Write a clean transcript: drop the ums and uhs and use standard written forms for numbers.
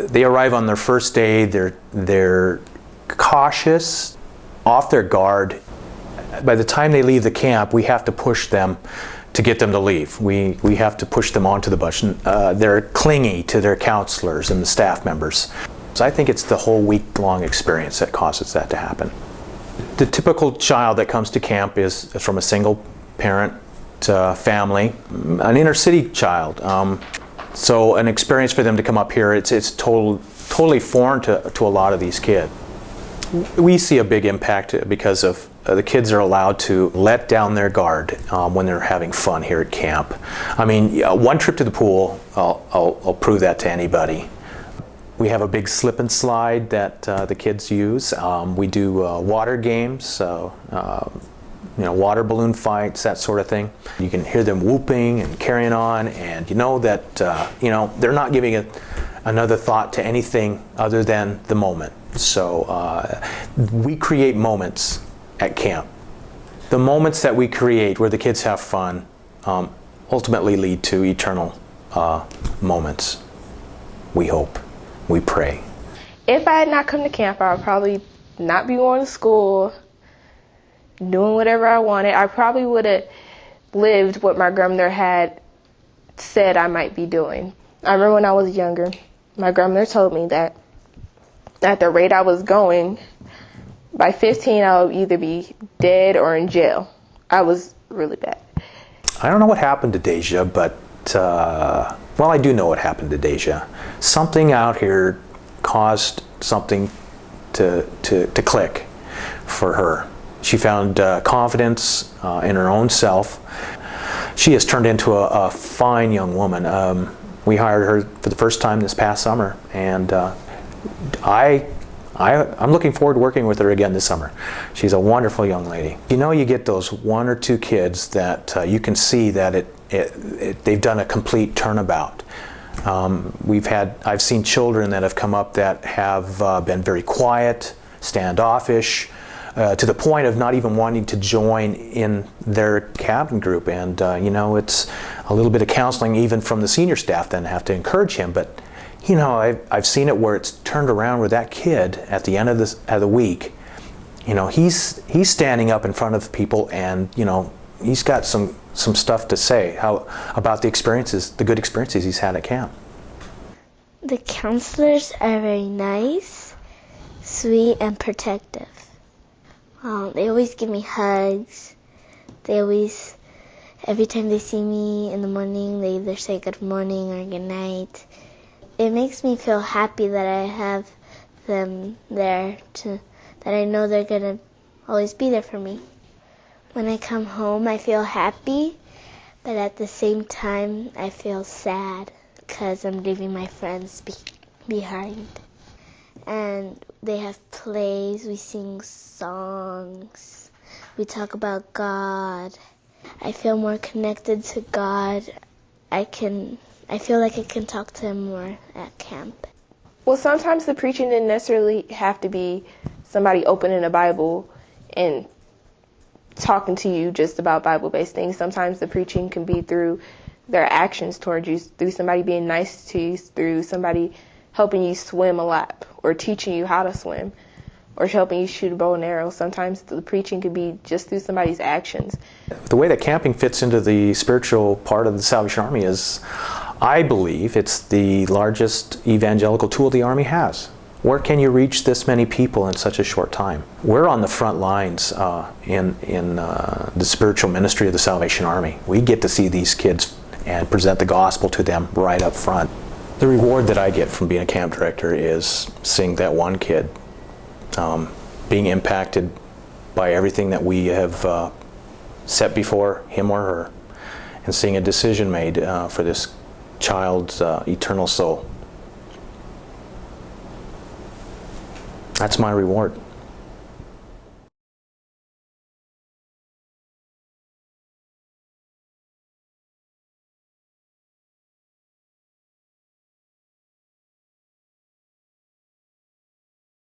They arrive on their first day, they're cautious, off their guard. By the time they leave the camp, we have to push them to get them to leave. We have to push them onto the bus. They're clingy to their counselors and the staff members. So I think it's the whole week-long experience that causes that to happen. The typical child that comes to camp is from a single parent family, an inner city child. So an experience for them to come up here, it's totally foreign to a lot of these kids. We see a big impact because of the kids are allowed to let down their guard when they're having fun here at camp. I mean, one trip to the pool, I'll prove that to anybody. We have a big slip and slide that the kids use. We do water games, water balloon fights, that sort of thing. You can hear them whooping and carrying on, and you know that they're not giving another thought to anything other than the moment. So we create moments at camp. The moments that we create where the kids have fun ultimately lead to eternal moments. We hope. We pray. If I had not come to camp, I would probably not be going to school, doing whatever I wanted. I probably would have lived what my grandmother had said I might be doing. I remember when I was younger, my grandmother told me that at the rate I was going, by 15 I would either be dead or in jail. I was really bad. I don't know what happened to Deja, but well, I do know what happened to Deja. Something out here caused something to click for her. She found confidence in her own self. She has turned into a fine young woman. We hired her for the first time this past summer, and I'm looking forward to working with her again this summer. She's a wonderful young lady. You get those one or two kids that you can see that they've done a complete turnabout. I've seen children that have come up that have been very quiet, standoffish, to the point of not even wanting to join in their cabin group. And it's a little bit of counseling even from the senior staff then have to encourage him. But I've seen it where it's turned around where that kid at the end of the week, he's standing up in front of people, and he's got some stuff to say about the good experiences he's had at camp. The counselors are very nice, sweet, and protective. They always give me hugs. Every time they see me in the morning, they either say good morning or good night. It makes me feel happy that I have them there, that I know they're going to always be there for me. When I come home, I feel happy, but at the same time, I feel sad because I'm leaving my friends behind. And they have plays, we sing songs, we talk about God. I feel more connected to God. I feel like I can talk to him more at camp. Well, sometimes the preaching didn't necessarily have to be somebody opening a Bible and talking to you just about Bible-based things. Sometimes the preaching can be through their actions towards you, through somebody being nice to you, through somebody helping you swim a lap or teaching you how to swim or helping you shoot a bow and arrow. Sometimes the preaching could be just through somebody's actions. The way that camping fits into the spiritual part of the Salvation Army is, I believe, it's the largest evangelical tool the Army has. Where can you reach this many people in such a short time? We're on the front lines in the spiritual ministry of the Salvation Army. We get to see these kids and present the gospel to them right up front. The reward that I get from being a camp director is seeing that one kid being impacted by everything that we have set before him or her, and seeing a decision made for this child's eternal soul. That's my reward.